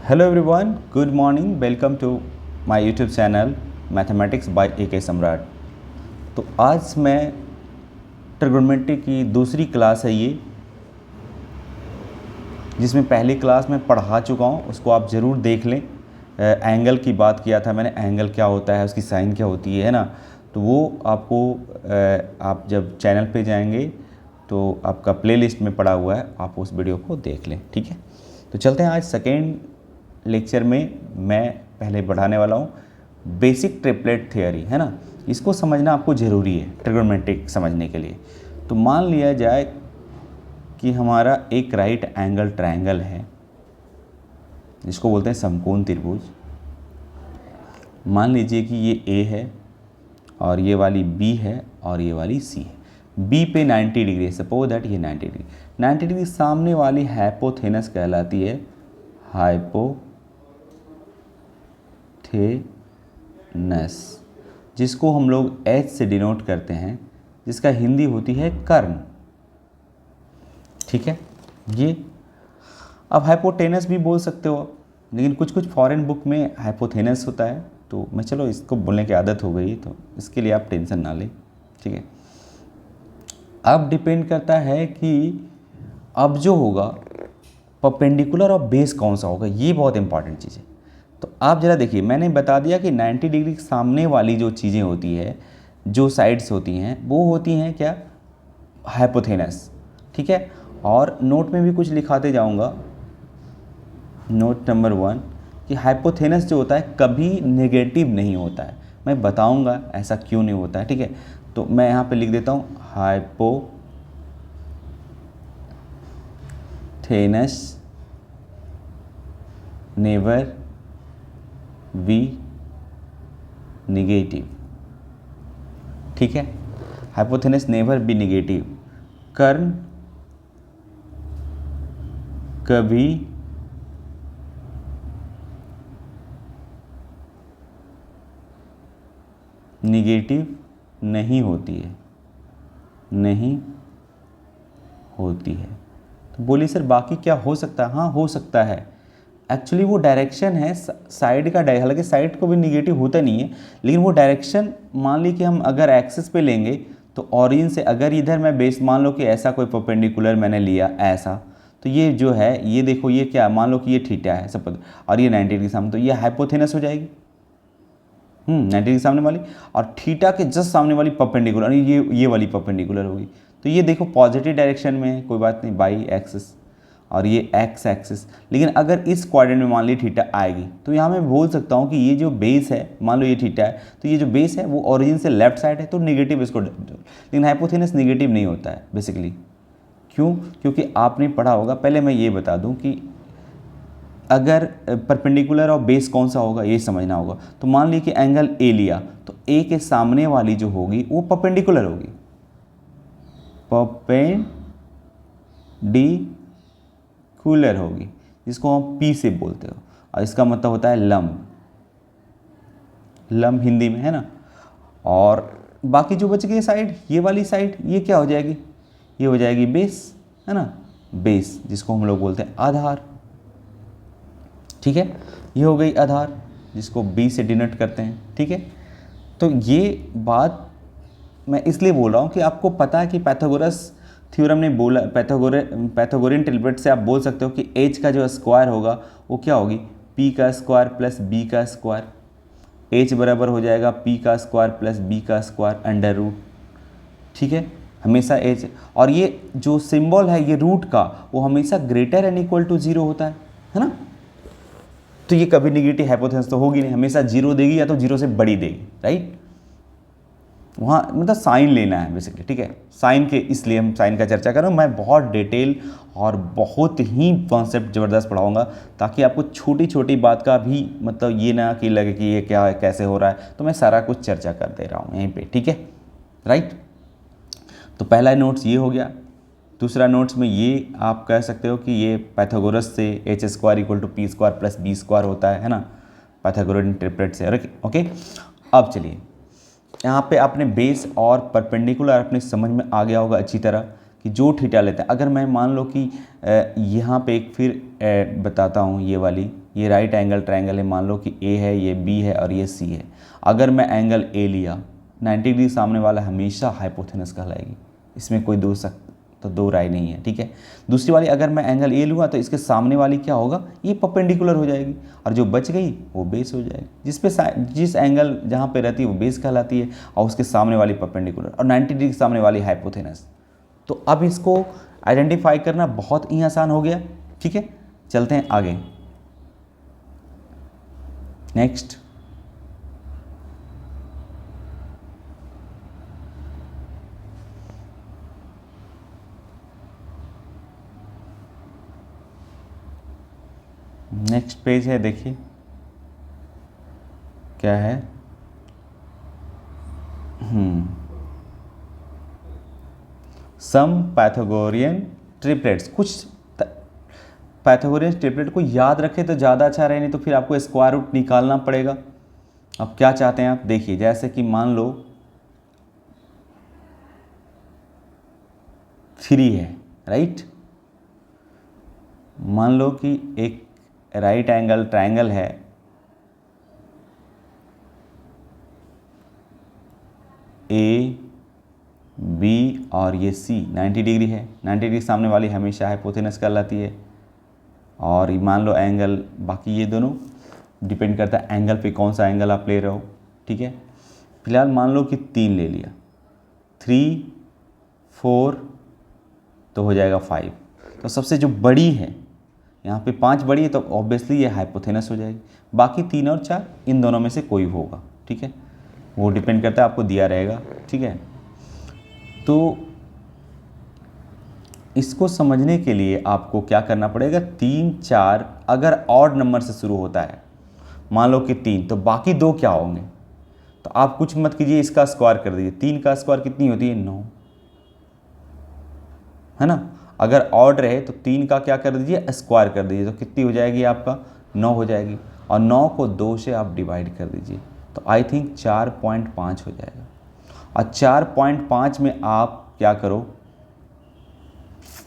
Hello everyone, good morning. Welcome to my YouTube channel mathematics by A K. Samrat. तो आज मैं trigonometry की दूसरी क्लास है ये, जिसमें पहली क्लास में पढ़ा चुका हूँ, उसको आप ज़रूर देख लें। एंगल की बात किया था मैंने, एंगल क्या होता है, उसकी साइन क्या होती है ना। तो वो आपको आप जब चैनल पे जाएंगे तो आपका प्लेलिस्ट में पड़ा हुआ है, आप उस वीडियो को देख लें। ठीक है, तो चलते हैं। आज सेकेंड लेक्चर में मैं पहले बढ़ाने वाला हूँ बेसिक ट्रिपलेट थ्योरी, है ना। इसको समझना आपको ज़रूरी है ट्रिग्नोमेट्रिक समझने के लिए। तो मान लिया जाए कि हमारा एक राइट एंगल ट्रायंगल है, जिसको बोलते हैं समकोण त्रिभुज। मान लीजिए कि ये ए है और ये वाली बी है और ये वाली सी है। बी पे 90 डिग्री, सपोज दैट ये 90 डिग्री। 90 डिग्री सामने वाली हाइपोथेनस कहलाती है हाइपोथेनस, जिसको हम लोग एच से डिनोट करते हैं, जिसका हिंदी होती है कर्ण। ठीक है, ये अब हाइपोटेनस भी बोल सकते हो आप, लेकिन कुछ कुछ फॉरेन बुक में हाइपोथेनस होता है, तो मैं चलो इसको बोलने की आदत हो गई, तो इसके लिए आप टेंशन ना लें। ठीक है, अब डिपेंड करता है कि अब जो होगा परपेंडिकुलर और बेस कौन सा होगा, ये बहुत इंपॉर्टेंट चीज़ है। तो आप ज़रा देखिए, मैंने बता दिया कि 90 डिग्री के सामने वाली जो चीज़ें होती है, जो साइड्स होती हैं, वो होती हैं क्या, हाइपोथेनस। ठीक है, और नोट में भी कुछ लिखाते जाऊंगा, नोट नंबर 1, कि हाइपोथेनस जो होता है कभी नेगेटिव नहीं होता है। मैं बताऊंगा ऐसा क्यों नहीं होता है। ठीक है, तो मैं यहाँ पे लिख देता हूँ हाइपोथेनस नेवर बी नेगेटिव। ठीक है, हाइपोथेनस नेवर बी नेगेटिव, कर्ण कभी निगेटिव नहीं होती है, नहीं होती है। तो बोलिए सर बाकी क्या हो सकता है। हाँ, हो सकता है। एक्चुअली वो डायरेक्शन है साइड का, हालांकि साइड को भी निगेटिव होता नहीं है, लेकिन वो डायरेक्शन मान ली कि हम अगर एक्सिस पे लेंगे तो ऑरिजिन से, अगर इधर मैं बेस मान लो कि ऐसा कोई परपेंडिकुलर मैंने लिया ऐसा, तो ये जो है, ये देखो, ये क्या, मान लो कि ये थीटा है सपोज, और ये 90 डिग्री सामने, तो ये हाइपोथेनस हो जाएगी। 90 डिग्री सामने वाली, और थीटा के जस्ट सामने वाली परपेंडिकुलर, ये वाली परपेंडिकुलर होगी। तो ये देखो पॉजिटिव डायरेक्शन में है, कोई बात नहीं, बाई एक्सिस, और ये एक्स एक्सिस। लेकिन अगर इस क्वाड्रेंट में मान ली थीटा आएगी, तो यहाँ मैं बोल सकता हूँ कि ये जो बेस है, मान लो ये थीटा है, तो ये जो बेस है वो ओरिजिन से लेफ्ट साइड है, तो नेगेटिव इसको, लेकिन हाइपोथेनस नेगेटिव नहीं होता है बेसिकली। क्यों? क्योंकि आपने पढ़ा होगा, पहले मैं ये बता दूँ कि अगर परपेंडिकुलर और बेस कौन सा होगा ये समझना होगा। तो मान लीजिए कि एंगल ए लिया, तो ए के सामने वाली जो होगी वो परपेंडिकुलर होगी, परपेंडिकुलर होगी, जिसको हम पी से बोलते हो, और इसका मतलब होता है लंब, लंब हिंदी में, है ना। और बाकी जो बच गई साइड, ये वाली साइड, ये क्या हो जाएगी, ये हो जाएगी बेस, है ना, बेस, जिसको हम लोग बोलते हैं आधार। ठीक है, ये हो गई आधार, जिसको बी से डिनोट करते हैं। ठीक है, तो ये बात मैं इसलिए बोल रहा हूँ कि आपको पता है कि पाइथागोरस थ्योरम ने बोला, पाइथागोरियन ट्रिपलेट से आप बोल सकते हो कि एच का जो स्क्वायर होगा वो क्या होगी, पी का स्क्वायर प्लस बी का स्क्वायर। एच बराबर हो जाएगा पी का स्क्वायर प्लस बी का स्क्वायर अंडर रूट। ठीक है, हमेशा एच, और ये जो सिंबल है ये रूट का, वो हमेशा ग्रेटर एंड इक्वल टू 0 होता है ना। तो ये कभी निगेटिव हाइपोथेनस तो होगी नहीं, हमेशा 0 देगी या तो 0 से बड़ी देगी, राइट। वहाँ मतलब साइन लेना है बेसिकली। ठीक है, साइन के, इसलिए हम साइन का चर्चा कर रहे हैं। मैं बहुत डिटेल और बहुत ही कॉन्सेप्ट ज़बरदस्त पढ़ाऊँगा, ताकि आपको छोटी छोटी बात का भी मतलब ये ना कि लगे कि ये क्या है, कैसे हो रहा है। तो मैं सारा कुछ चर्चा कर दे रहा हूँ यहीं पे, ठीक है, राइट। तो पहला नोट्स ये हो गया। दूसरा नोट्स में ये आप कह सकते हो कि ये पाइथागोरस से H square equal to P square plus B square होता है ना, पाइथागोरियन ट्रिपलेट से। ओके, अब चलिए यहाँ पे आपने बेस और परपेंडिकुलर अपने समझ में आ गया होगा अच्छी तरह कि जो थीटा लेते हैं, अगर मैं मान लो कि यहाँ पे एक फिर बताता हूँ, ये राइट एंगल ट्रायंगल है, मान लो कि ए है, ये बी है और ये सी है। अगर मैं एंगल ए लिया 90 डिग्री सामने वाला हमेशा हाइपोथेनस कहलाएगी, इसमें कोई दो राय नहीं है, ठीक है। दूसरी वाली अगर मैं एंगल ए लूँगा तो इसके सामने वाली क्या होगा, ये परपेंडिकुलर हो जाएगी और जो बच गई वो बेस हो जाएगी। जिस एंगल जहाँ पे रहती है वो बेस कहलाती है और उसके सामने वाली परपेंडिकुलर और 90 डिग्री सामने वाली हाइपोथेनस। तो अब इसको आइडेंटिफाई करना बहुत ही आसान हो गया, ठीक है। चलते हैं आगे, नेक्स्ट। नेक्स्ट पेज है, देखिए क्या है। सम पाइथागोरियन ट्रिपलेट्स, कुछ पाइथागोरियन ट्रिपलेट को याद रखें तो ज़्यादा अच्छा रहे, नहीं तो फिर आपको स्क्वायर रूट निकालना पड़ेगा। अब क्या चाहते हैं आप, देखिए जैसे कि मान लो 3 है, राइट। मान लो कि एक राइट एंगल ट्रायंगल है, ए बी और ये सी 90 डिग्री है। 90 डिग्री सामने वाली हमेशा हाइपोथेनस कहलाती है। और मान लो एंगल, बाकी ये दोनों डिपेंड करता है एंगल पे, कौन सा एंगल आप ले रहे हो, ठीक है। फिलहाल मान लो कि 3 ले लिया, 3 4 तो हो जाएगा 5। तो सबसे जो बड़ी है यहाँ पे 5 बड़ी है तो ऑब्वियसली ये हाइपोथेनस हो जाएगी। बाकी 3 और 4 इन दोनों में से कोई होगा, ठीक है। वो डिपेंड करता है, आपको दिया रहेगा, ठीक है। तो इसको समझने के लिए आपको क्या करना पड़ेगा, 3 4 अगर ऑड नंबर से शुरू होता है, मान लो कि 3, तो बाकी 2 क्या होंगे, तो आप कुछ मत कीजिए, इसका स्क्वायर कर दीजिए। 3 का स्क्वायर कितनी होती है, 9, है ना। अगर ऑड रहे तो 3 का क्या कर दीजिए, स्क्वायर कर दीजिए, तो कितनी हो जाएगी आपका, 9 हो जाएगी। और 9 को 2 से आप डिवाइड कर दीजिए, तो आई थिंक 4.5 हो जाएगा। और 4.5 में आप क्या करो,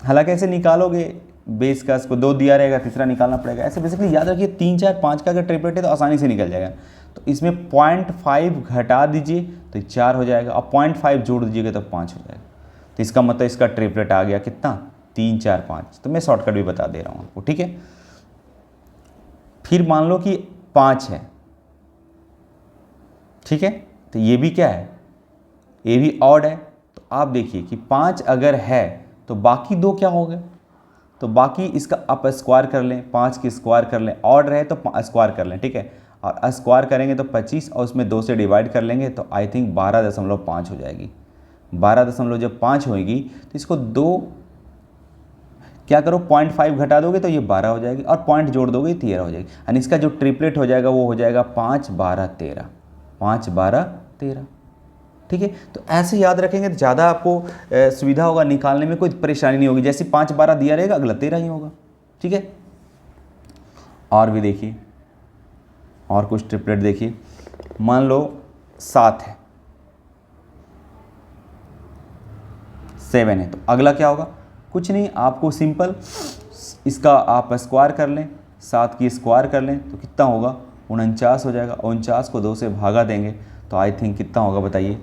हालांकि ऐसे निकालोगे बेस का, इसको 2 दिया रहेगा, तीसरा निकालना पड़ेगा। ऐसे बेसिकली याद रखिए 3 4 5 का अगर ट्रिपलेट है तो आसानी से निकल जाएगा। तो इसमें 0.5 घटा दीजिए तो 4 हो जाएगा, और 0.5 जोड़ दीजिएगा तो 5 हो जाएगा। तो इसका मतलब इसका ट्रिपलेट आ गया कितना, 3 4 5। तो मैं शॉर्टकट भी बता दे रहा हूँ आपको, ठीक है। फिर मान लो कि 5 है, ठीक है। तो ये भी क्या है, ये भी ऑड है। तो आप देखिए कि 5 अगर है तो बाकी 2 क्या हो गए, तो बाकी इसका आप स्क्वायर कर लें, 5 की स्क्वायर कर लें, ऑड रहे तो स्क्वायर कर लें, ठीक है। और स्क्वायर करेंगे तो 25 और उसमें 2 से डिवाइड कर लेंगे तो आई थिंक 12.5 हो जाएगी। 12.5 होगी तो इसको 2 क्या करो, 0.5 घटा दोगे तो ये 12 हो जाएगी, और पॉइंट जोड़ दोगे 13 हो जाएगी। यानी इसका जो ट्रिपलेट हो जाएगा वो हो जाएगा 5 12 13, 5 12 13, ठीक है। तो ऐसे याद रखेंगे तो ज़्यादा आपको सुविधा होगा, निकालने में कोई परेशानी नहीं होगी। जैसे 5 12 दिया रहेगा, अगला 13 ही होगा, ठीक है। और भी देखिए, और कुछ ट्रिपलेट देखिए, मान लो 7 है, 7 है, तो अगला क्या होगा, कुछ नहीं, आपको सिंपल इसका आप स्क्वायर कर लें, 7 की स्क्वायर कर लें तो कितना होगा, 49 हो जाएगा। 49 को 2 से भागा देंगे तो आई थिंक कितना होगा बताइए,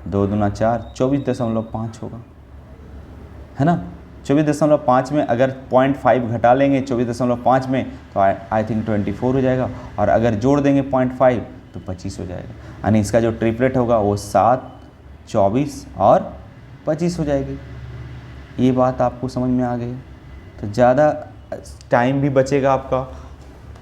2 दूना 4, 24.5 होगा, है ना। 24.5 में अगर 0.5 घटा लेंगे 24.5 में तो आई थिंक 24 हो जाएगा, और अगर जोड़ देंगे 0.5 तो 25 हो जाएगा। यानी इसका जो ट्रिपलेट होगा वो 7 24 और 25 हो जाएगी। ये बात आपको समझ में आ गई, तो ज़्यादा टाइम भी बचेगा आपका,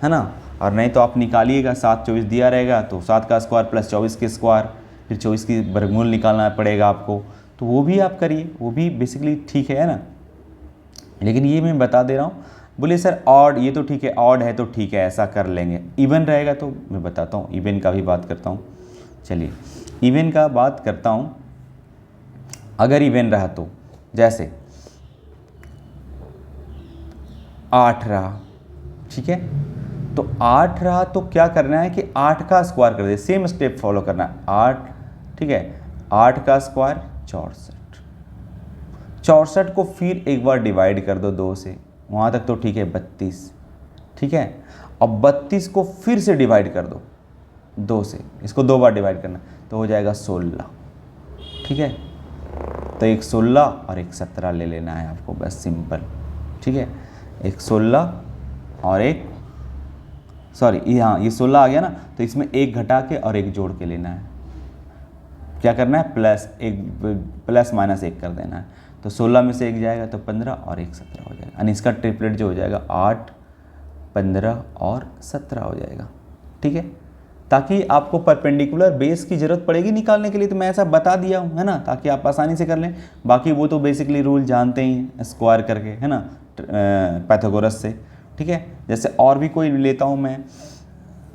है ना। और नहीं तो आप निकालिएगा, 7 24 दिया रहेगा तो 7 का स्क्वायर प्लस 24 के स्क्वायर, फिर 24 की वर्गमूल निकालना पड़ेगा आपको, तो वो भी आप करिए, वो भी बेसिकली ठीक है ना। लेकिन ये मैं बता दे रहा हूँ, बोलिए सर ऑड, ये तो ठीक है, ऑड है तो ठीक है, ऐसा कर लेंगे। इवन रहेगा तो मैं बताता हूँ, इवन का भी बात करता हूँ। चलिए इवन का बात करता हूँ। अगर इवन रहा तो जैसे 8 रहा, ठीक है। तो 8 रहा तो क्या करना है कि 8 का स्क्वायर कर दे, सेम स्टेप फॉलो करना है। 8, ठीक है, 8 का स्क्वायर 64, 64 को फिर एक बार डिवाइड कर दो 2 से, वहाँ तक तो ठीक है 32, ठीक है। अब 32 को फिर से डिवाइड कर दो 2 से, इसको 2 बार डिवाइड करना तो हो जाएगा 16, ठीक है। तो एक 16 और एक 17 ले लेना है आपको, बस सिंपल, ठीक है। एक 16 और एक सॉरी हाँ ये 16 आ गया ना, तो इसमें एक घटा के और एक जोड़ के लेना है। क्या करना है, प्लस माइनस एक कर देना है। तो 16 में से एक जाएगा तो 15 और एक 17 हो जाएगा, यानी इसका ट्रिपलेट जो हो जाएगा 8, 15 और 17 हो जाएगा, ठीक है। ताकि आपको परपेंडिकुलर बेस की ज़रूरत पड़ेगी निकालने के लिए, तो मैं ऐसा बता दिया हूँ, है ना, ताकि आप आसानी से कर लें। बाकी वो तो बेसिकली रूल जानते ही हैं, स्क्वायर करके, है ना, पाइथागोरस से, ठीक है। जैसे और भी कोई लेता हूँ मैं,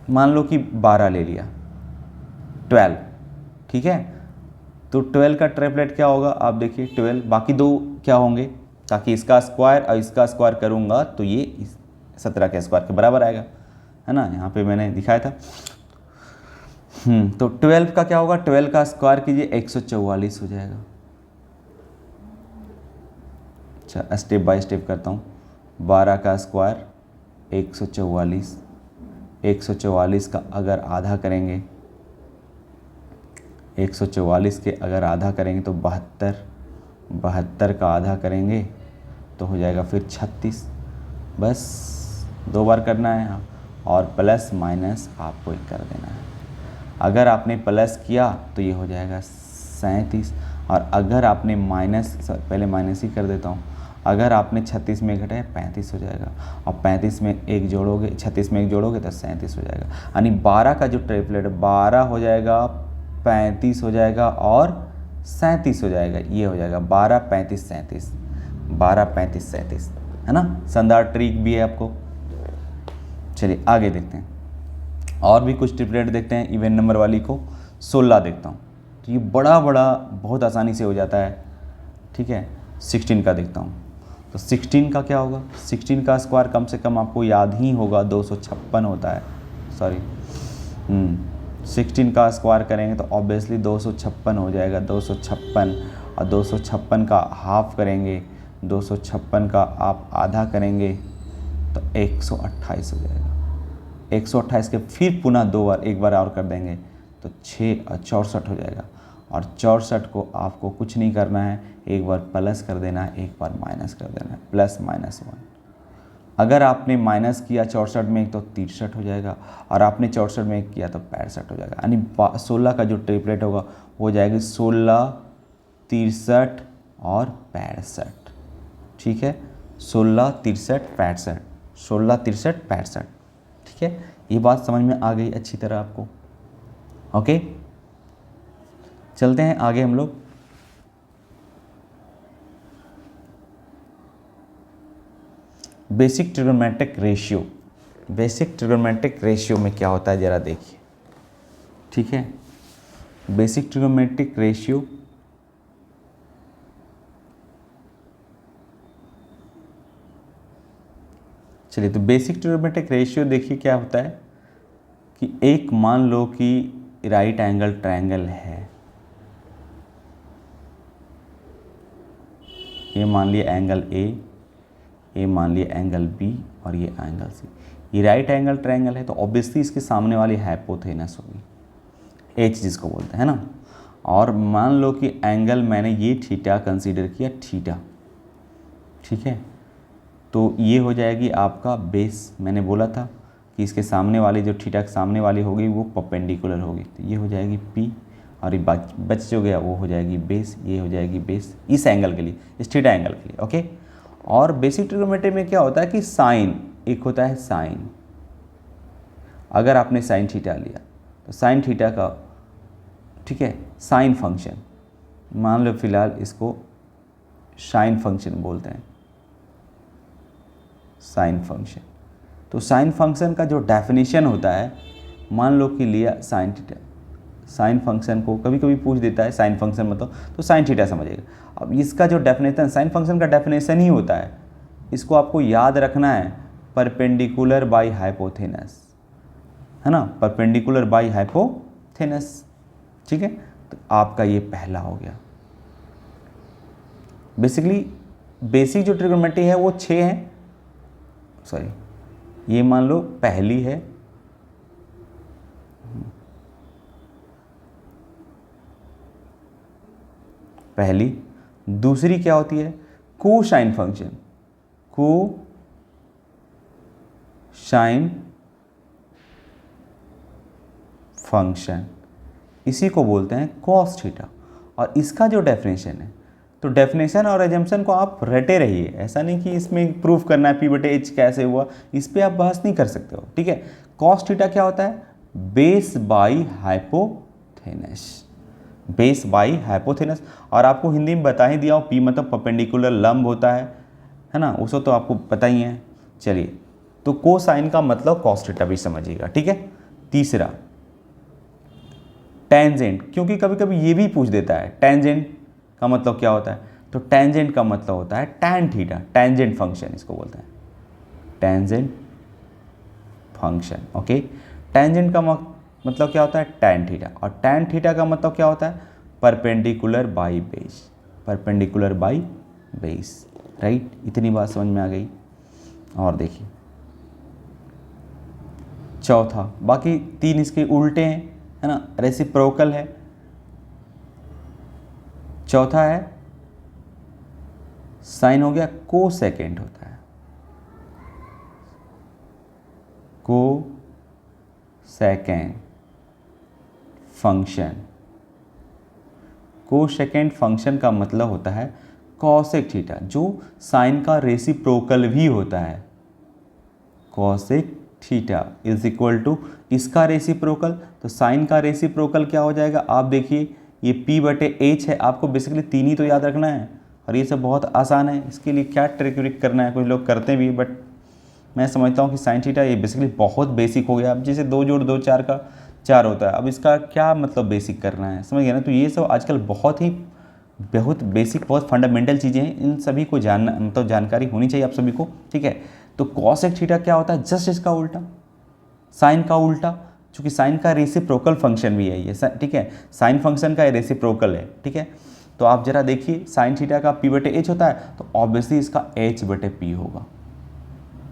मान लो कि 12 ले लिया, 12, ठीक है। तो 12 का ट्रिपलेट क्या होगा, आप देखिए 12, बाकी दो क्या होंगे, ताकि इसका स्क्वायर और इसका स्क्वायर करूँगा तो ये 17 के स्क्वायर के बराबर आएगा, है ना, यहाँ पे मैंने दिखाया था। तो 12 का क्या होगा, 12 का स्क्वायर कीजिए 144 हो जाएगा। अच्छा स्टेप बाय स्टेप करता हूँ। 12 का स्क्वायर 144, 144 का अगर आधा करेंगे, 144 के अगर आधा करेंगे तो 72, 72 का आधा करेंगे तो हो जाएगा फिर 36। बस 2 बार करना है यहाँ, और प्लस माइनस आपको एक कर देना है। अगर आपने प्लस किया तो ये हो जाएगा 37, और अगर आपने माइनस, पहले माइनस ही कर देता हूँ, अगर आपने 36 में घटाया 35 हो जाएगा, और 35 में एक जोड़ोगे, 36 में एक जोड़ोगे तो 37 हो जाएगा। यानी 12 का जो ट्रिपलेट 12 हो जाएगा, 35 हो जाएगा और 37 हो जाएगा। ये हो जाएगा 12, 35, 37, 12, 35, 37, है ना। शानदार ट्रिक भी है आपको। चलिए आगे देखते हैं, और भी कुछ ट्रिपलेट देखते हैं। इवन नंबर वाली को 16 देखता हूँ, तो ये बड़ा बहुत आसानी से हो जाता है, ठीक है। 16 का देखता हूँ, तो 16 का क्या होगा, 16 का स्क्वायर कम से कम आपको याद ही होगा 256 होता है, सॉरी 16 का स्क्वायर करेंगे तो ऑब्वियसली 256 हो जाएगा, 256, और 256 का हाफ करेंगे, 256 का आप आधा करेंगे तो 128 हो जाएगा। 128 के फिर पुनः 2 बार, एक बार और कर देंगे तो 6 और 64 हो जाएगा। और 64 को आपको कुछ नहीं करना है, एक बार प्लस कर देना है, एक बार माइनस कर देना है, प्लस माइनस 1। अगर आपने माइनस किया 64 में तो 63 हो जाएगा, और आपने 64 में किया तो 65 हो जाएगा। यानी 16 का जो ट्रिपलेट होगा हो जाएगी 16, 63 और 65, ठीक है। 16, 63, 65, 16, 63, 65, ठीक है। ये बात समझ में आ गई अच्छी तरह आपको, ओके। चलते हैं आगे हम लोग। Basic trigonometric ratio, basic trigonometric ratio में क्या होता है ज़रा देखिए, ठीक है। बेसिक ट्रिगोनोमेट्रिक रेशियो चलिए, तो बेसिक ट्रिगोनोमेट्रिक रेशियो देखिए क्या होता है कि एक मान लो कि राइट एंगल ट्रायंगल है, ये मान लिया एंगल ए, ये मान लिया एंगल बी, और ये एंगल सी। ये राइट एंगल ट्रायंगल है तो ऑब्वियसली इसके सामने वाली हाइपोथेनस होगी, एच जिसको बोलते हैं ना। और मान लो कि एंगल मैंने ये थीटा कंसीडर किया, थीटा, ठीक है। तो ये हो जाएगी आपका बेस। मैंने बोला था कि इसके सामने वाली जो थीटा के सामने वाली होगी वो परपेंडिकुलर होगी, तो ये हो जाएगी पी, और ये बच जो गया वो हो जाएगी बेस, ये हो जाएगी बेस इस एंगल के लिए, इस थीटा एंगल के लिए, ओके। और बेसिक ट्रिगोनोमेट्री में क्या होता है कि साइन, एक होता है साइन। अगर आपने साइन थीटा लिया तो साइन थीटा का, ठीक है, साइन फंक्शन, मान लो फिलहाल इसको साइन फंक्शन बोलते हैं, साइन फंक्शन। तो साइन फंक्शन का जो डेफिनेशन होता है, मान लो कि लिया साइन थीटा, साइन फंक्शन को कभी कभी पूछ देता है साइन फंक्शन मतलब, तो साइन थीटा समझिएगा। अब इसका जो डेफिनेशन, साइन फंक्शन का डेफिनेशन ही होता है, इसको आपको याद रखना है, परपेंडिकुलर बाई हाइपोथेनस, है ना, परपेंडिकुलर बाई हाइपोथेनस, ठीक है। तो आपका ये पहला हो गया। बेसिकली बेसिक जो ट्रिग्नोमेट्री है वो 6 है, सॉरी ये मान लो पहली है, पहली। दूसरी क्या होती है? कोसाइन फंक्शन, कोसाइन फंक्शन, इसी को बोलते हैं कॉस थीटा। और इसका जो डेफिनेशन है, तो डेफिनेशन और एजम्पशन को आप रटे रहिए, ऐसा नहीं कि इसमें प्रूफ करना है P/H कैसे हुआ, इस पर आप बहस नहीं कर सकते हो, ठीक है। कॉस थीटा क्या होता है? Base by hypotenuse, base by hypotenuse. और आपको हिंदी में बता ही दिया हूँ, P मतलब परपेंडिकुलर लंब होता है ना, उसको तो आपको पता ही है। चलिए, तो कोसाइन का मतलब कॉस थीटा भी समझिएगा, ठीक है। तीसरा टेंजेंट, क्योंकि कभी कभी ये भी पूछ देता है टेंजेंट का मतलब क्या होता है, तो टेंजेंट का मतलब होता है टैन थीटा, टेंजेंट फंक्शन इसको बोलते हैं, टेंजेंट फंक्शन, ओके। टेंजेंट का मतलब क्या होता है? Tan theta. और टैन थीटा का मतलब क्या होता है? Perpendicular by base, perpendicular by base, right. इतनी बात समझ में आ गई। और देखिए चौथा, बाकी 3 इसके उल्टे हैं, है ना, रेसिप्रोकल है। चौथा है साइन हो गया, को सेकेंड होता है, co second function. Co second function का मतलब होता है कॉसेक थीटा, जो साइन का रेसिप्रोकल भी होता है। Cosec theta is equal to इसका रेसिप्रोकल, तो साइन का रेसिप्रोकल क्या हो जाएगा? आप देखिए, ये P/H है, आपको बेसिकली 3 ही तो याद रखना है, और ये सब बहुत आसान है। इसके लिए क्या ट्रिक व्रिक करना है, कुछ लोग करते भी, बट मैं समझता हूँ कि साइन थीटा ये बेसिकली बहुत बेसिक हो गया। अब जैसे 2 जोड़ 2 4 का 4 होता है, अब इसका क्या मतलब बेसिक करना है, समझ गए ना। तो ये सब आजकल बहुत बेसिक, बहुत फंडामेंटल चीज़ें हैं, इन सभी को जानना, मतलब जानकारी होनी चाहिए आप सभी को, ठीक है। तो कॉसेक थीटा क्या होता है? जस्ट इसका उल्टा, साइन का उल्टा, चूँकि साइन का रेसिप्रोकल फंक्शन भी है ये, ठीक है, साइन फंक्शन का रेसिप्रोकल है, ठीक है। तो आप जरा देखिए, साइन थीटा का P/H होता है, तो ऑब्वियसली इसका H/P होगा,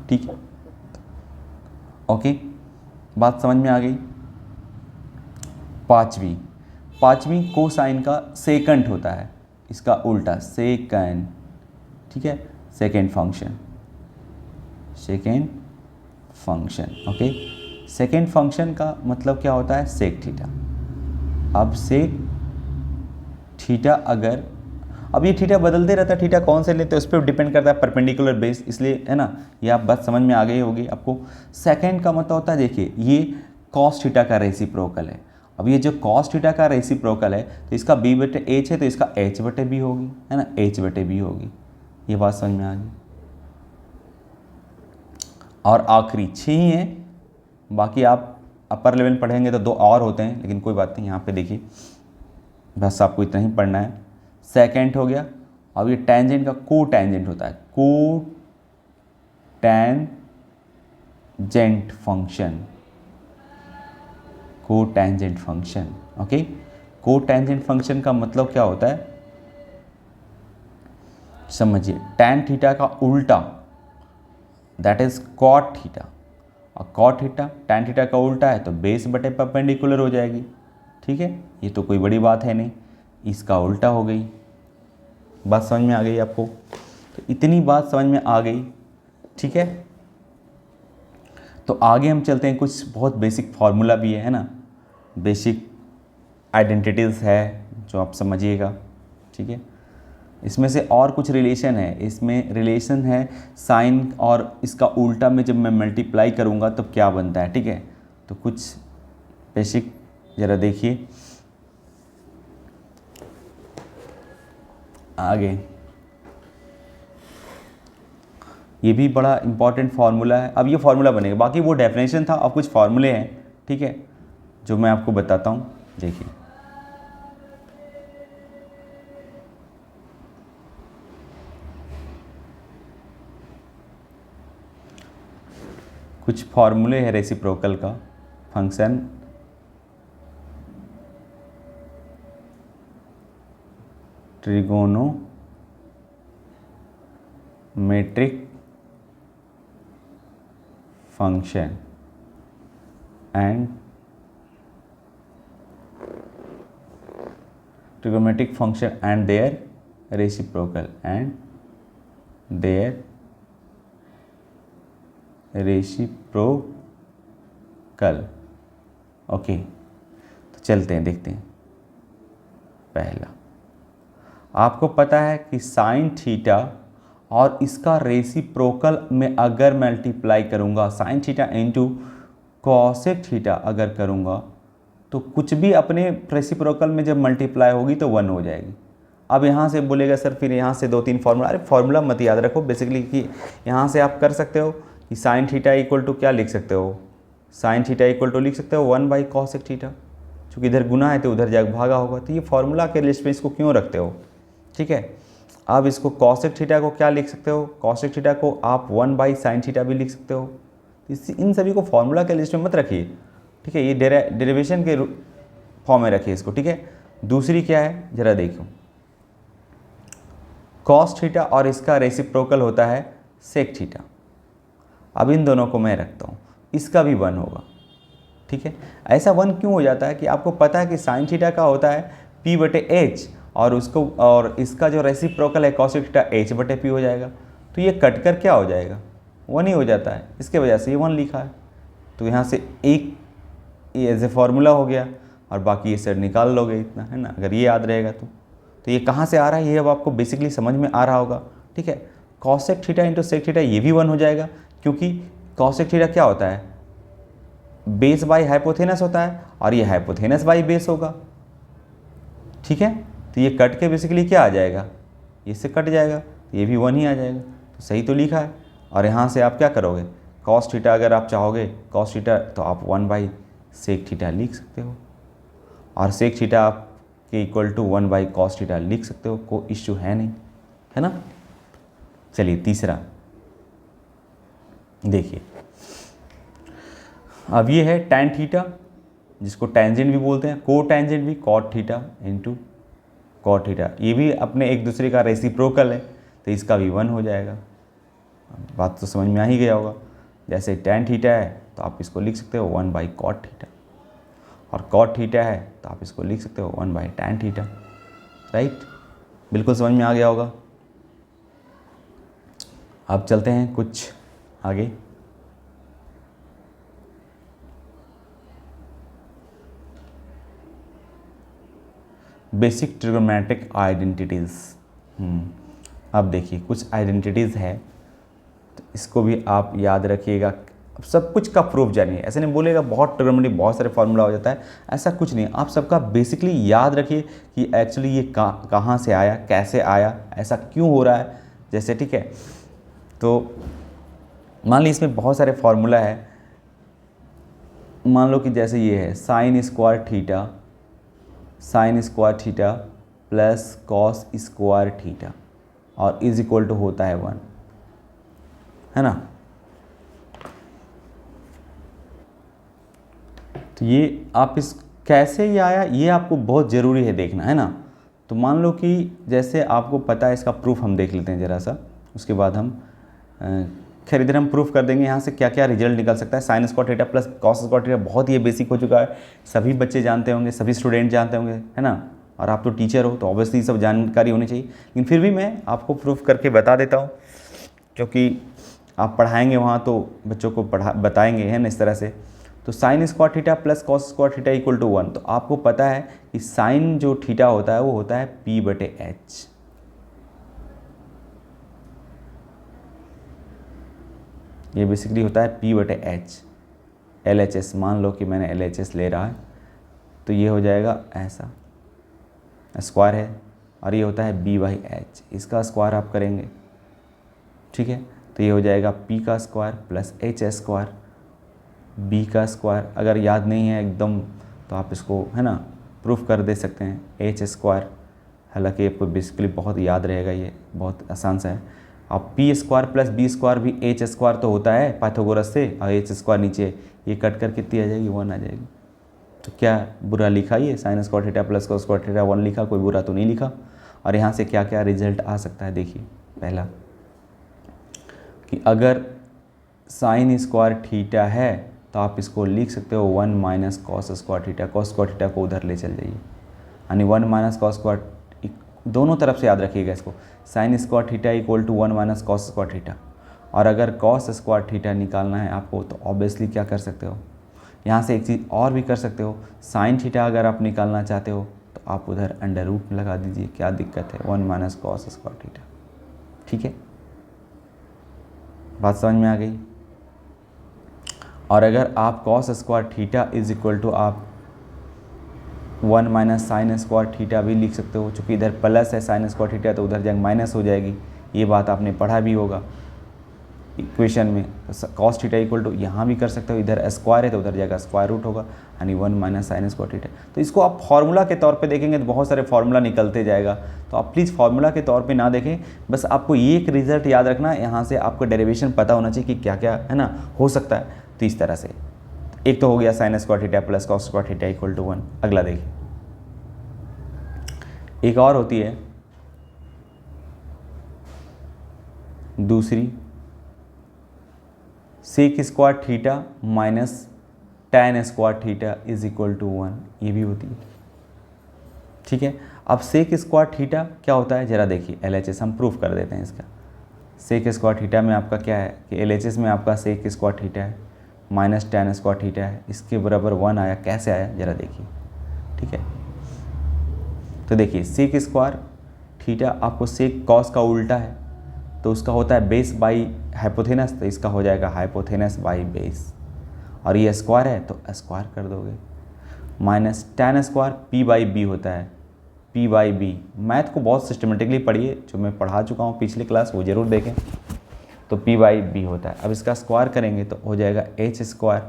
ठीक है, ओके। बात समझ में आ गई। पांचवी कोसाइन का सेकंड होता है, इसका उल्टा सेकंड, ठीक है, second function, okay. Second function का मतलब क्या होता है? Sec theta. अब सेक थीटा, अगर अब ये थीटा बदलते रहता है, थीटा कौन से लेते हैं उस पर डिपेंड करता है, परपेंडिकुलर बेस, इसलिए, है ना, ये आप बात समझ में आ गई होगी आपको। सेकंड का मतलब होता है, देखिए ये कॉस थीटा का रेसिप्रोकल है। अब ये जो कॉस थीटा का रेसिप्रोकल है, तो इसका B/H है, तो इसका H/B होगी, है ना, H/B होगी। ये बात समझ में आ गई। और आखिरी 6 ही हैं, बाकी आप अपर लेवल पढ़ेंगे तो 2 और होते हैं, लेकिन कोई बात नहीं, यहाँ पे देखिए बस आपको इतना ही पढ़ना है। सेकेंड हो गया। अब ये टेंजेंट का को टेंजेंट होता है, को टेंजेंट फंक्शन, ओके। को टेंजेंट फंक्शन का मतलब क्या होता है समझिए, टैन थीटा का उल्टा, दैट इज कॉट थीटा, और कॉट थीटा टैन थीटा का उल्टा है, तो बेस बटे परपेंडिकुलर हो जाएगी, ठीक है। ये तो कोई बड़ी बात है नहीं, इसका उल्टा हो गई। बात समझ में आ गई आपको? तो इतनी बात समझ में आ गई, ठीक है। तो आगे हम चलते हैं, कुछ बहुत बेसिक फार्मूला भी है ना, बेसिक आइडेंटिटीज़ है जो आप समझिएगा, ठीक है। इसमें से और कुछ रिलेशन है, इसमें रिलेशन है साइन और इसका उल्टा में जब मैं मल्टीप्लाई करूँगा तब क्या बनता है, ठीक है। तो कुछ बेसिक ज़रा देखिए आगे, ये भी बड़ा इंपॉर्टेंट फार्मूला है। अब ये फार्मूला बनेगा, बाकी वो डेफिनेशन था, अब कुछ फार्मूले हैं, ठीक है, जो मैं आपको बताता हूँ। देखिए कुछ फार्मूले है रेसिप्रोकल का function, trigonometry metric function and trigonometric function and their reciprocal okay. तो चलते हैं, देखते हैं। पहला, आपको पता है कि साइन थीटा और इसका रेसिप्रोकल में अगर मल्टीप्लाई करूंगा, sine theta into cosec theta अगर करूंगा तो कुछ भी अपने रेसिप्रोकल में जब मल्टीप्लाई होगी तो 1 हो जाएगी। अब यहाँ से बोलेगा सर फिर यहाँ से 2-3 फार्मूला, अरे फार्मूला मत याद रखो, बेसिकली कि यहाँ से आप कर सकते हो कि साइन थीटा इक्वल टू क्या लिख सकते हो, साइन थीटा इक्वल टू लिख सकते हो 1/cos थीटा, चूँकि इधर गुना है तो उधर जाकर भागा होगा। तो ये फार्मूला के लिस्ट में इसको क्यों रखते हो, ठीक है। अब इसको कॉसेक थीटा को क्या लिख सकते हो, कॉसेक थीटा को आप 1/sin थीटा भी लिख सकते हो। इन सभी को फार्मूला के लिस्ट में मत रखिए, ठीक है, ये डेरिवेशन के फॉर्म में रखिए इसको, ठीक है। दूसरी क्या है जरा देखो, कॉस थीटा और इसका रेसिप्रोकल होता है सेक थीटा। अब इन दोनों को मैं रखता हूँ, इसका भी 1 होगा, ठीक है। ऐसा 1 क्यों हो जाता है कि आपको पता है कि साइन थीटा का होता है P/H और इसका जो रेसिप्रोकल है कॉसेक थीटा H/P हो जाएगा। तो ये कट कर क्या हो जाएगा, 1 ही हो जाता है, इसके वजह से ये 1 लिखा है। तो यहाँ से एक ये एज ए फार्मूला हो गया और बाकी ये सर निकाल लोगे इतना, है ना, अगर ये याद रहेगा तो ये कहाँ से आ रहा है ये अब आपको बेसिकली समझ में आ रहा होगा, ठीक है। Cosec theta into sec theta ये भी 1 हो जाएगा, क्योंकि कॉसेक थीटा क्या होता है, बेस बाई हाइपोथेनस होता है और ये हाइपोथेनस बाई बेस होगा, ठीक है। तो ये कट के बेसिकली क्या आ जाएगा, इससे कट जाएगा, तो ये भी 1 ही आ जाएगा। तो सही तो लिखा है। और यहाँ से आप क्या करोगे, कॉस थीटा अगर आप चाहोगे कॉस थीटा तो आप 1/सेक थीटा लिख सकते हो, और सेक थीटा आपके इक्वल टू 1/cos थीटा लिख सकते हो, कोई इश्यू है नहीं, है ना। चलिए तीसरा देखिए, अब ये है टैन थीटा, जिसको टेंजेंट भी बोलते हैं, को टेंजेंट भी cot theta into cot theta, ये भी अपने एक दूसरे का रेसिप्रोकल है, तो इसका भी 1 हो जाएगा। बात तो समझ में आ ही गया होगा। जैसे टैन थीटा है तो आप इसको लिख सकते हो 1/cot थीटा, और कॉट थीटा है तो आप इसको लिख सकते हो 1/tan थीटा, राइट। बिल्कुल समझ में आ गया होगा। अब चलते हैं कुछ आगे। Basic trigonometric identities. अब देखिए कुछ आइडेंटिटीज़ है, तो इसको भी आप याद रखिएगा। अब सब कुछ का प्रूफ जानिए, ऐसे नहीं बोलेगा बहुत ट्रिगोनोमेट्री बहुत सारे फार्मूला हो जाता है, ऐसा कुछ नहीं। आप सबका बेसिकली याद रखिए कि एक्चुअली ये कहाँ से आया, कैसे आया, ऐसा क्यों हो रहा है, जैसे, ठीक है। तो मान लीजिए इसमें बहुत सारे फार्मूला है, मान लो कि जैसे ये है sign square theta plus cos square theta और इज इक्वल टू होता है 1, है ना। तो ये आप इस कैसे ये आया ये आपको बहुत ज़रूरी है देखना, है ना। तो मान लो कि जैसे आपको पता है, इसका प्रूफ हम देख लेते हैं ज़रा सा, उसके बाद हम खैर इधर हम प्रूफ कर देंगे यहाँ से क्या क्या रिजल्ट निकल सकता है। Sign square theta plus cos square theta बहुत ही बेसिक हो चुका है, सभी बच्चे जानते होंगे, सभी स्टूडेंट जानते होंगे, है ना। और आप तो टीचर हो तो ऑब्वियसली सब जानकारी होनी चाहिए, लेकिन फिर भी मैं आपको प्रूफ करके बता देता हूँ, क्योंकि आप पढ़ाएंगे वहाँ तो बच्चों को बताएंगे, है ना, इस तरह से। तो sine square theta plus cos square theta equal to 1, तो आपको पता है कि साइन जो थीटा होता है वो होता है P/H, ये बेसिकली होता है P/H। LHS मान लो कि मैंने LHS ले रहा है, तो ये हो जाएगा ऐसा स्क्वायर है, और ये होता है B/H, इसका स्क्वायर आप करेंगे, ठीक है। तो ये हो जाएगा P का square plus H square, B का स्क्वायर। अगर याद नहीं है एकदम तो आप इसको, है ना, प्रूफ कर दे सकते हैं H स्क्वायर, हालांकि आपको बेसिकली बहुत याद रहेगा, ये बहुत आसान सा है। अब P square plus B square भी H स्क्वायर तो होता है पाइथागोरस से, और H स्क्वायर नीचे, ये कट कर कितनी आ जाएगी, 1 आ जाएगी। तो क्या बुरा लिखा, ये sign square theta plus cos square theta 1 लिखा, कोई बुरा तो नहीं लिखा। और यहाँ से क्या क्या रिजल्ट आ सकता है देखिए। पहला कि अगर साइन स्क्वायर थीटा है तो आप इसको लिख सकते हो 1 minus cos square theta. Cos square theta को उधर ले चल जाइए, यानी 1 माइनस कॉस स्क्वायर, दोनों तरफ से याद रखिएगा इसको। Sine square theta equal to 1 minus cos square theta. और अगर कॉस स्क्वायर थीटा निकालना है आपको तो ऑब्वियसली क्या कर सकते हो, यहाँ से एक चीज़ और भी कर सकते हो। साइन थीटा अगर आप निकालना चाहते हो तो आप उधर अंडर रूट में लगा दीजिए, क्या दिक्कत है, 1 माइनस कॉस स्क्वायर थीटा। ठीक है, बात समझ में आ गई। और अगर आप cos square theta is equal to आप 1 माइनस साइन स्क्वायर थीटा भी लिख सकते हो, चूँकि इधर प्लस है साइन स्क्वायर थीटा तो उधर जाकर माइनस हो जाएगी। ये बात आपने पढ़ा भी होगा इक्वेशन में। तो कॉस थीटा इक्वल टू यहाँ भी कर सकते हो, इधर स्क्वायर है तो उधर जाकर स्क्वायर रूट होगा, यानी 1 माइनस साइन स्क्वायर थीटा। तो इसको आप फार्मूला के तौर पे देखेंगे तो बहुत सारे फार्मूला निकलते जाएगा, तो आप प्लीज़ फार्मूला के तौर पे ना देखें। बस आपको ये एक रिजल्ट याद रखना है, यहाँ से आपको डेरिवेशन पता होना चाहिए कि क्या क्या है ना हो सकता है। तो इस तरह से एक तो हो गया sine square theta plus cos square theta equal to 1। अगला देखिए, एक और होती है दूसरी, sec square theta minus tan square theta is equal to 1, ये भी होती है। ठीक है, अब सेक स्क्वायर थीटा क्या होता है जरा देखिए, LHS हम प्रूफ कर देते हैं इसका। सेक स्क्वायर थीटा में आपका क्या है कि LHS में आपका सेक स्क्वायर थीटा है माइनस टैन स्क्वायर थीटा है, इसके बराबर 1 आया। कैसे आया जरा देखिए। ठीक है, तो देखिए सेक स्क्वायर थीटा आपको सेक कॉस का उल्टा है तो उसका होता है बेस बाई हाइपोथेनस, तो इसका हो जाएगा हाइपोथेनस बाई बेस, और ये स्क्वायर है तो स्क्वायर कर दोगे। Minus tan square P by B होता है, पी बाई बी। मैथ को बहुत सिस्टमेटिकली पढ़िए, जो मैं पढ़ा चुका हूँ पिछले क्लास वो ज़रूर देखें। तो पी बाई बी होता है। अब इसका स्क्वायर करेंगे तो हो जाएगा H square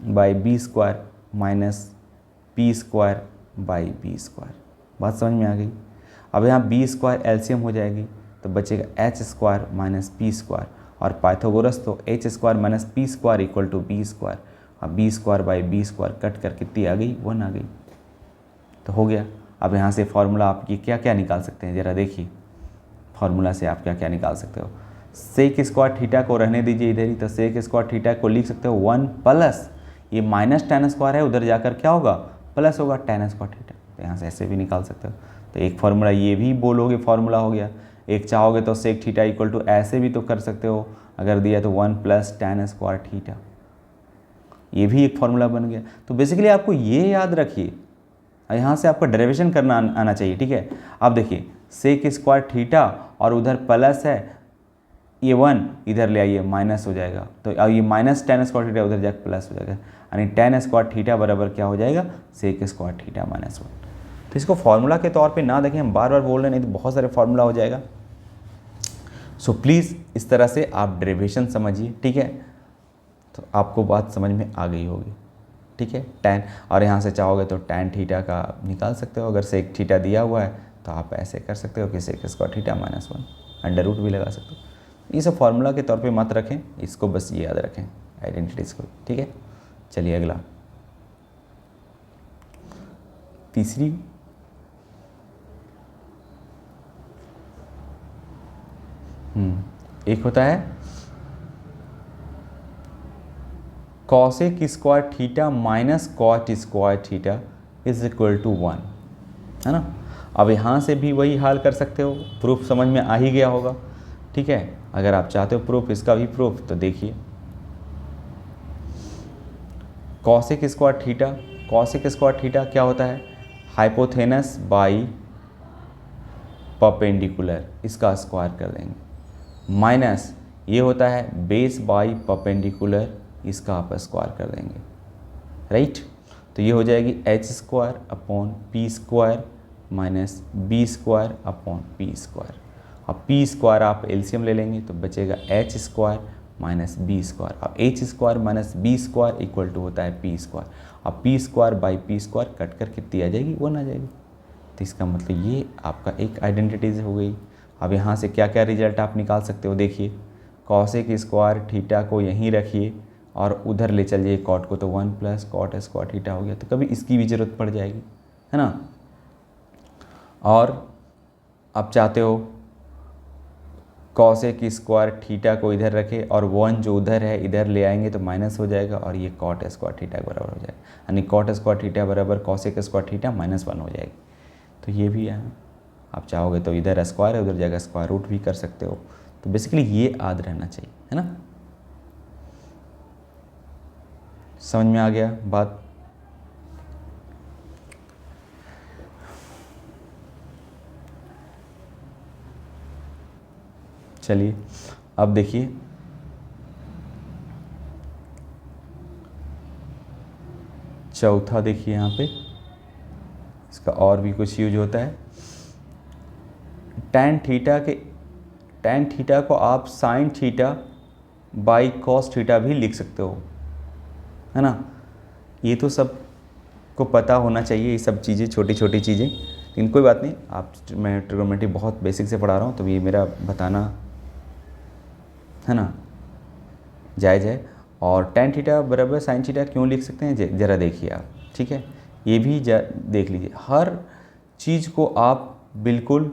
by B square minus P square by B square. बात समझ में आ गई। अब यहाँ बी स्क्वायर एलसीएम हो जाएगी तो बचेगा H square minus P square, और पाइथागोरस तो H square minus P square equal to B square, और B square by B square cut कर कितनी आ गई, 1 आ गई। तो हो गया। अब यहाँ से फार्मूला आप ये क्या क्या निकाल सकते हैं ज़रा देखिए, फार्मूला से आप क्या क्या निकाल सकते हो। सेक स्क्वायर थीटा को रहने दीजिए इधर ही, तो सेक स्क्वायर थीटा को लिख सकते हो 1 प्लस ये माइनस टैन स्क्वायर है, उधर जाकर क्या होगा प्लस होगा टैन स्क्वायर थीटा। तो यहाँ से ऐसे भी निकाल सकते हो। तो एक फार्मूला ये भी बोलोगे फार्मूला हो गया। एक चाहोगे तो सेक थीटा इक्वल टू ऐसे भी तो कर सकते हो, अगर दिया तो 1 प्लस टैन स्क्वायर थीटा, ये भी एक फार्मूला बन गया। तो बेसिकली आपको ये याद रखिए, यहाँ से आपको डेरिवेशन करना आना चाहिए। ठीक है, अब देखिए सेक स्क्वायर थीटा और उधर प्लस है, ये 1 इधर ले आइए माइनस हो जाएगा, तो अब ये माइनस टैन स्क्वायर थीटा उधर जाकर प्लस हो जाएगा, यानी टैन स्क्वायर थीटा बराबर क्या हो जाएगा, सेक स्क्वायर थीटा माइनस 1। तो इसको फार्मूला के तौर पे ना देखें, हम बार बार बोल रहे हैं नहीं तो बहुत सारे फार्मूला हो जाएगा। सो प्लीज़ इस तरह से आप डेरिवेशन समझिए। ठीक है, तो आपको बात समझ में आ गई होगी। ठीक है, टैन, और यहाँ से चाहोगे तो टैन थीटा का निकाल सकते हो, अगर सेक थीटा दिया हुआ है तो आप ऐसे कर सकते हो कि sec square theta minus 1, under root भी लगा सकते हो। ये सब फार्मूला के तौर पे मत रखें, इसको बस ये याद रखें आइडेंटिटीज़ को। ठीक है, चलिए अगला तीसरी, एक होता है cosec square theta minus cot square theta is equal to 1, है ना। अब यहाँ से भी वही हाल कर सकते हो, प्रूफ समझ में आ ही गया होगा। ठीक है, अगर आप चाहते हो प्रूफ, इसका भी प्रूफ, तो देखिए cosec square theta, cosec square theta क्या होता है, हाइपोथेनस बाई परपेंडिकुलर, इसका स्क्वायर कर देंगे, माइनस ये होता है बेस बाई परपेंडिकुलर, इसका आप स्क्वायर कर देंगे। राइट, तो ये हो जाएगी H square upon P square minus B square upon P square. अब पी स्क्वायर आप एलसीएम ले लेंगे तो बचेगा H square minus B square. अब H square minus B square equal to होता है पी स्क्वायर। अब P square by P square cut कर कितनी आ जाएगी, 1 आ जाएगी। तो इसका मतलब ये आपका एक आइडेंटिटीज हो गई। अब यहाँ से क्या क्या रिजल्ट आप निकाल सकते हो, देखिए कॉसेक स्क्वायर थीटा को यहीं रखिए और उधर ले चलिए कॉट को, तो 1 प्लस कॉट स्क्वायर थीटा हो गया। तो कभी इसकी भी ज़रूरत पड़ जाएगी, है ना। और आप चाहते हो कॉसेक स्क्वायर थीटा को इधर रखे और 1 जो उधर है इधर ले आएंगे तो माइनस हो जाएगा और ये कॉट स्क्वायर थीटा के बराबर हो जाएगा, यानी कॉट स्क्वायर थीटा बराबर कॉसेक स्क्वायर थीटा -1 हो जाएगी। तो ये भी है, आप चाहोगे तो इधर स्क्वायर है उधर जगह स्क्वायर रूट भी कर सकते हो। तो बेसिकली ये याद रहना चाहिए, है ना। समझ में आ गया बात। चलिए अब देखिए चौथा, देखिए यहाँ पे इसका और भी कुछ यूज होता है। tan थीटा को आप sin theta by cos theta भी लिख सकते हो, है ना। ये तो सब को पता होना चाहिए, ये सब चीज़ें छोटी छोटी चीज़ें, लेकिन कोई बात नहीं, आप मैं ट्रिग्नोमेट्री बहुत बेसिक से पढ़ा रहा हूँ तो ये मेरा बताना, है ना, जायज़ है। और tan थीटा बराबर sin थीटा क्यों लिख सकते हैं ज़रा देखिए आप, ठीक है। ये भी देख लीजिए, हर चीज़ को आप बिल्कुल,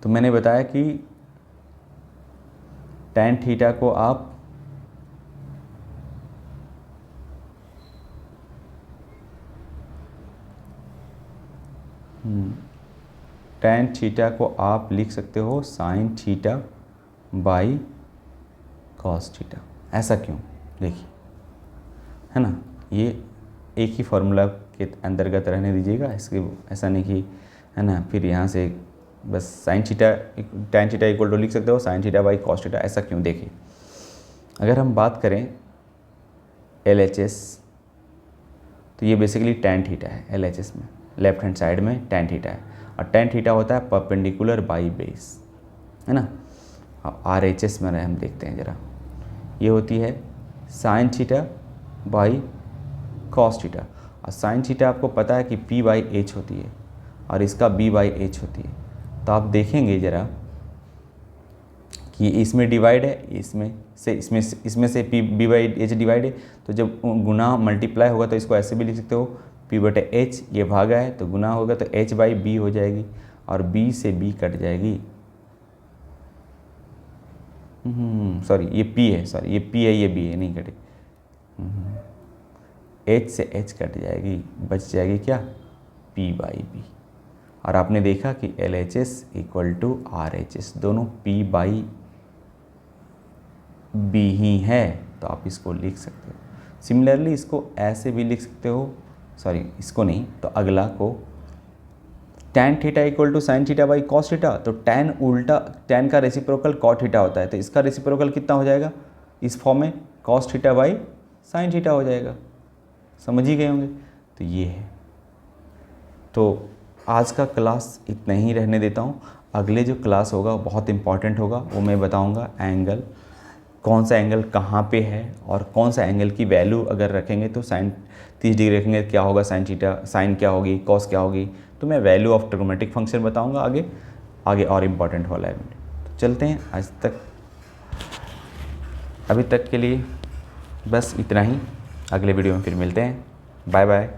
तो मैंने बताया कि tan थीटा को आप tan थीटा को आप लिख सकते हो sin theta by cos theta. ऐसा क्यों, देखिए, है ना, ये एक ही फार्मूला के अंतर्गत रहने दीजिएगा, इसके ऐसा नहीं कि, है ना, फिर यहाँ से बस sin theta tan theta equal to लिख सकते हो sin theta by cos theta. ऐसा क्यों, देखिए, अगर हम बात करें LHS तो ये बेसिकली tan थीटा है, LHS में लेफ्ट हैंड साइड में tan थीटा है, और tan थीटा होता है परपेंडिकुलर बाई बेस, है ना। अब RHS में हम देखते हैं ज़रा, ये होती है sin theta by cos theta, और sin थीटा आपको पता है कि P बाई H होती है और इसका B बाई H होती है। तो आप देखेंगे ज़रा कि इसमें डिवाइड है, इसमें से P B by H divide है, तो जब गुना मल्टीप्लाई होगा तो इसको ऐसे भी लिख सकते हो P बटे H, ये भागा है तो गुना होगा तो H बाई B हो जाएगी और B से B कट जाएगी। सॉरी ये P है, सॉरी ये P है, ये B है, नहीं कटे। H से H कट जाएगी, बच जाएगी क्या, P बाई B। और आपने देखा कि LHS इक्वल टू RHS, दोनों P बाई B ही है, तो आप इसको लिख सकते हो। सिमिलरली इसको ऐसे भी लिख सकते हो, सॉरी इसको नहीं, तो अगला को tan theta equal to sine theta by cos theta, तो tan उल्टा, tan का रेसिप्रोकल cot थीटा होता है, तो इसका रेसिप्रोकल कितना हो जाएगा इस फॉर्म में, cos theta by sine theta हो जाएगा। समझ ही गए होंगे। तो ये है, तो आज का क्लास इतना ही रहने देता हूँ। अगले जो क्लास होगा वो बहुत इंपॉर्टेंट होगा, वो मैं बताऊँगा एंगल, कौन सा एंगल कहाँ पे है और कौन सा एंगल की वैल्यू अगर रखेंगे तो साइन 30 डिग्री रखेंगे क्या होगा, साइन थीटा, साइन क्या होगी, कॉस क्या होगी, तो मैं वैल्यू ऑफ ट्रिग्नोमेट्रिक फंक्शन बताऊंगा आगे और इम्पॉर्टेंट वाला है। तो चलते हैं, आज तक अभी तक के लिए बस इतना ही, अगले वीडियो में फिर मिलते हैं, बाय बाय।